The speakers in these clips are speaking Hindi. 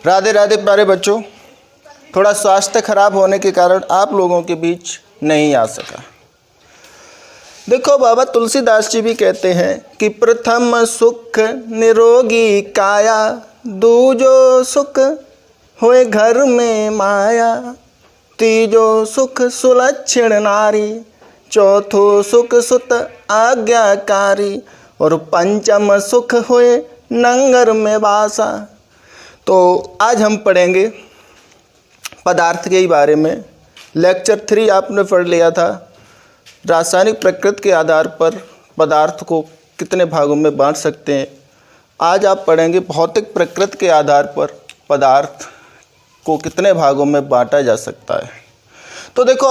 राधे राधे प्यारे बच्चों, थोड़ा स्वास्थ्य खराब होने के कारण आप लोगों के बीच नहीं आ सका। देखो, बाबा तुलसीदास जी भी कहते हैं कि प्रथम सुख निरोगी काया, दूजो सुख होए घर में माया, तीजो सुख सुलक्षण नारी, चौथो सुख सुत आज्ञाकारी, और पंचम सुख होए नंगर में वासा। तो आज हम पढ़ेंगे पदार्थ के ही बारे में। लेक्चर 3 आपने पढ़ लिया था, रासायनिक प्रकृति के आधार पर पदार्थ को कितने भागों में बांट सकते हैं। आज आप पढ़ेंगे भौतिक प्रकृति के आधार पर पदार्थ को कितने भागों में बांटा जा सकता है। तो देखो,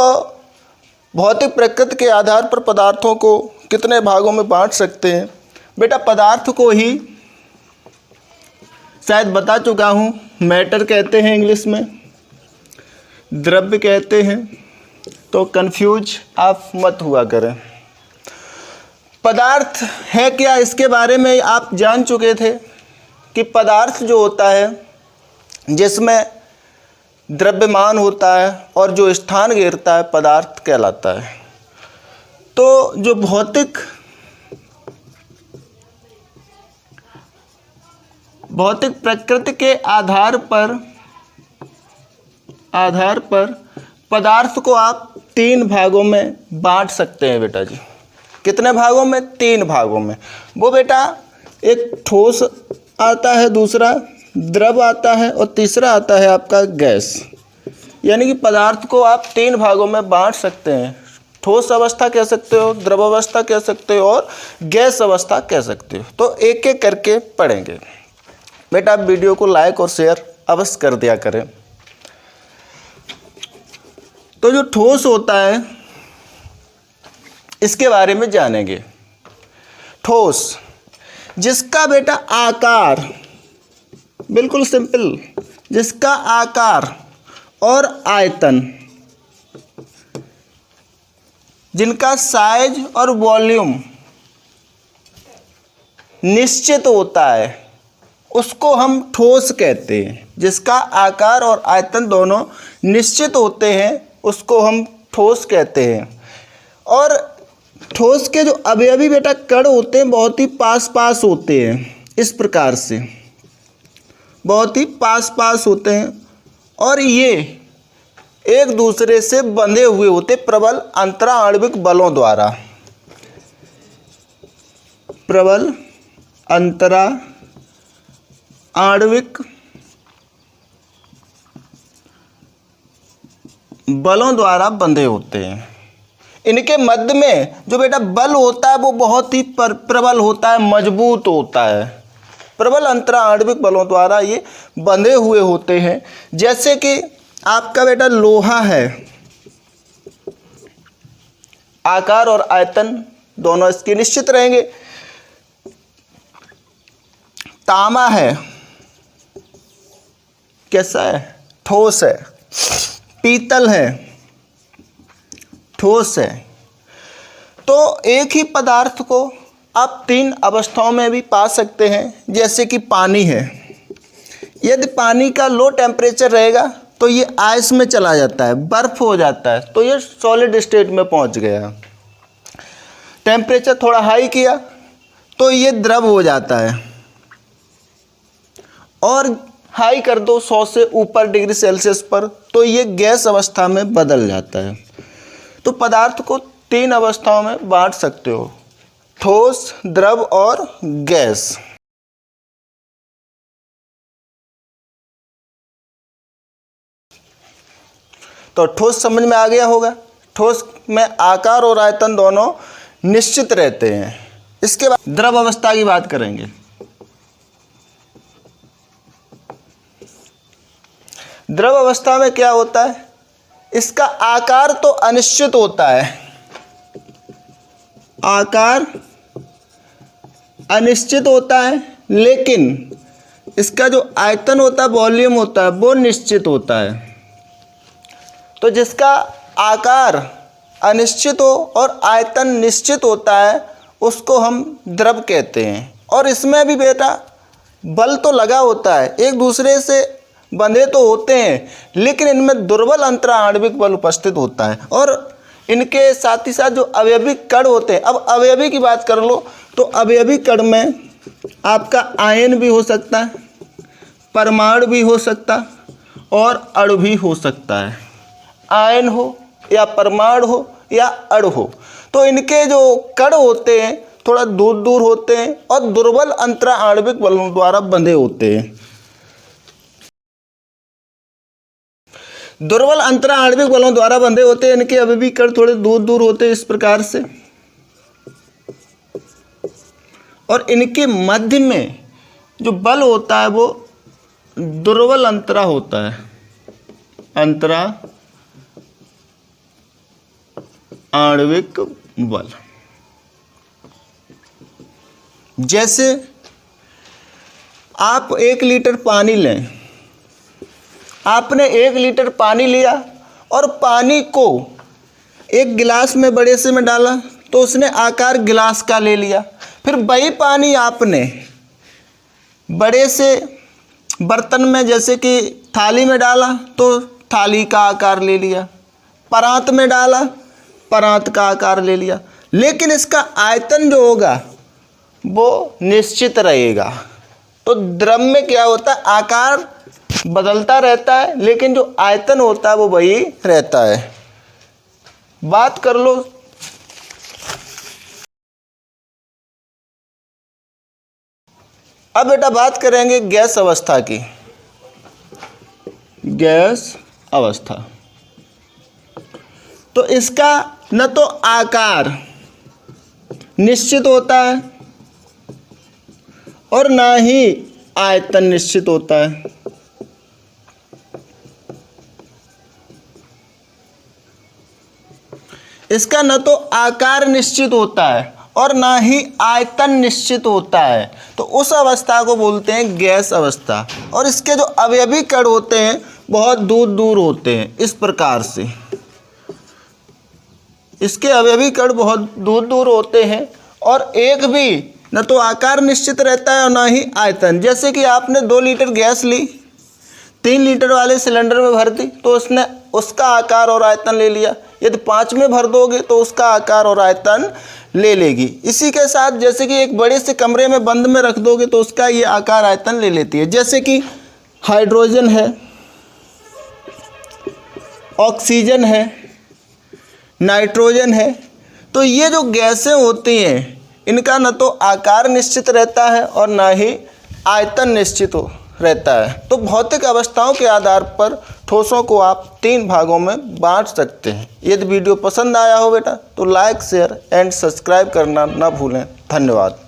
भौतिक प्रकृति के आधार पर पदार्थों को कितने भागों में बांट सकते हैं। बेटा, पदार्थ को ही शायद बता चुका हूँ, मैटर कहते हैं इंग्लिश में, द्रव्य कहते हैं, तो कंफ्यूज आप मत हुआ करें। पदार्थ है क्या, इसके बारे में आप जान चुके थे कि पदार्थ जो होता है जिसमें द्रव्यमान होता है और जो स्थान घेरता है पदार्थ कहलाता है। तो जो भौतिक प्रकृति के आधार पर पदार्थ को आप 3 भागों में बांट सकते हैं बेटा जी। कितने भागों में? 3 भागों में। वो बेटा, एक ठोस आता है, दूसरा द्रव आता है और तीसरा आता है आपका गैस। यानी कि पदार्थ को आप 3 भागों में बांट सकते हैं। ठोस अवस्था कह सकते हो, द्रव अवस्था कह सकते हो और गैस अवस्था कह सकते हो। तो एक एक करके पढ़ेंगे। बेटा, आप वीडियो को लाइक और शेयर अवश्य कर दिया करें। तो जो ठोस होता है इसके बारे में जानेंगे। ठोस, जिसका बेटा आकार, बिल्कुल सिंपल, जिसका आकार और आयतन, जिनका साइज और वॉल्यूम निश्चित होता है, उसको हम ठोस कहते हैं। जिसका आकार और आयतन दोनों निश्चित होते हैं उसको हम ठोस कहते हैं। और ठोस के जो अवयवी बेटा कण होते हैं बहुत ही पास पास होते हैं, इस प्रकार से बहुत ही पास पास होते हैं और ये एक दूसरे से बंधे हुए होते प्रबल अंतराणविक बलों द्वारा। प्रबल अंतराणविक बलों द्वारा बंधे होते हैं। इनके मध्य में जो बेटा बल होता है वो बहुत ही प्रबल होता है, मजबूत होता है। प्रबल अंतराणविक बलों द्वारा ये बंधे हुए होते हैं। जैसे कि आपका बेटा लोहा है, आकार और आयतन दोनों इसके निश्चित रहेंगे। तांबा है, कैसा है? ठोस है। पीतल है, ठोस है। तो एक ही पदार्थ को आप 3 अवस्थाओं में भी पा सकते हैं। जैसे कि पानी है, यदि पानी का लो टेम्परेचर रहेगा तो ये आइस में चला जाता है, बर्फ हो जाता है, तो ये सॉलिड स्टेट में पहुंच गया। टेम्परेचर थोड़ा हाई किया तो ये द्रव हो जाता है, और हाई कर दो 100 से ऊपर डिग्री सेल्सियस पर तो ये गैस अवस्था में बदल जाता है। तो पदार्थ को 3 अवस्थाओं में बांट सकते हो, ठोस, द्रव और गैस। तो ठोस समझ में आ गया होगा। ठोस में आकार और आयतन दोनों निश्चित रहते हैं। इसके बाद द्रव अवस्था की बात करेंगे। द्रव अवस्था में क्या होता है? इसका आकार तो अनिश्चित होता है, आकार अनिश्चित होता है, लेकिन इसका जो आयतन होता है, वॉल्यूम होता है, वो निश्चित होता है। तो जिसका आकार अनिश्चित हो और आयतन निश्चित होता है उसको हम द्रव कहते हैं। और इसमें भी बेटा बल तो लगा होता है, एक दूसरे से बंधे तो होते हैं, लेकिन इनमें दुर्बल अंतरा आणविक बल उपस्थित होता है। और इनके साथ ही साथ जो अवयवी कण होते हैं, अब अवयवी की बात कर लो तो अवयवी कण में आपका आयन भी हो सकता है, परमाणु भी हो सकता और अणु भी हो सकता है। आयन हो या परमाणु हो या अणु हो, तो इनके जो कण होते हैं थोड़ा दूर दूर होते हैं और दुर्बल अंतरा आणविक बलों द्वारा बंधे होते हैं। दुर्बल अंतरा आणविक बलों द्वारा बंधे होते हैं, इनके अवयवी कण थोड़े दूर दूर होते हैं इस प्रकार से। और इनके मध्य में जो बल होता है वो दुर्बल अंतरा होता है, अंतरा आणविक बल। जैसे आप 1 लीटर पानी लें, आपने 1 लीटर पानी लिया और पानी को एक गिलास में बड़े से में डाला तो उसने आकार गिलास का ले लिया। फिर वही पानी आपने बड़े से बर्तन में जैसे कि थाली में डाला तो थाली का आकार ले लिया, परात में डाला परात का आकार ले लिया, लेकिन इसका आयतन जो होगा वो निश्चित रहेगा। तो द्रव में क्या होता है, आकार बदलता रहता है लेकिन जो आयतन होता है वो वही रहता है। बात कर लो अब बेटा, बात करेंगे गैस अवस्था की। गैस अवस्था तो इसका न तो आकार निश्चित होता है और ना ही आयतन निश्चित होता है। इसका न तो आकार निश्चित होता है और ना ही आयतन निश्चित होता है, तो उस अवस्था को बोलते हैं गैस अवस्था। और इसके जो अवयवी कण होते हैं बहुत दूर दूर होते हैं इस प्रकार से। इसके अवयवी कण बहुत दूर दूर होते हैं और एक भी न तो आकार निश्चित रहता है और ना ही आयतन। जैसे कि आपने 2 लीटर गैस ली, 3 लीटर वाले सिलेंडर में भर दी तो उसने उसका आकार और आयतन ले लिया। यदि 5 में भर दोगे तो उसका आकार और आयतन ले लेगी। इसी के साथ जैसे कि एक बड़े से कमरे में बंद में रख दोगे तो उसका ये आकार आयतन ले लेती है। जैसे कि हाइड्रोजन है, ऑक्सीजन है, नाइट्रोजन है, तो ये जो गैसें होती हैं इनका न तो आकार निश्चित रहता है और ना ही आयतन निश्चित रहता है। तो भौतिक अवस्थाओं के आधार पर ठोसों को आप 3 भागों में बांट सकते हैं। यदि वीडियो पसंद आया हो बेटा तो लाइक, शेयर एंड सब्सक्राइब करना ना भूलें। धन्यवाद।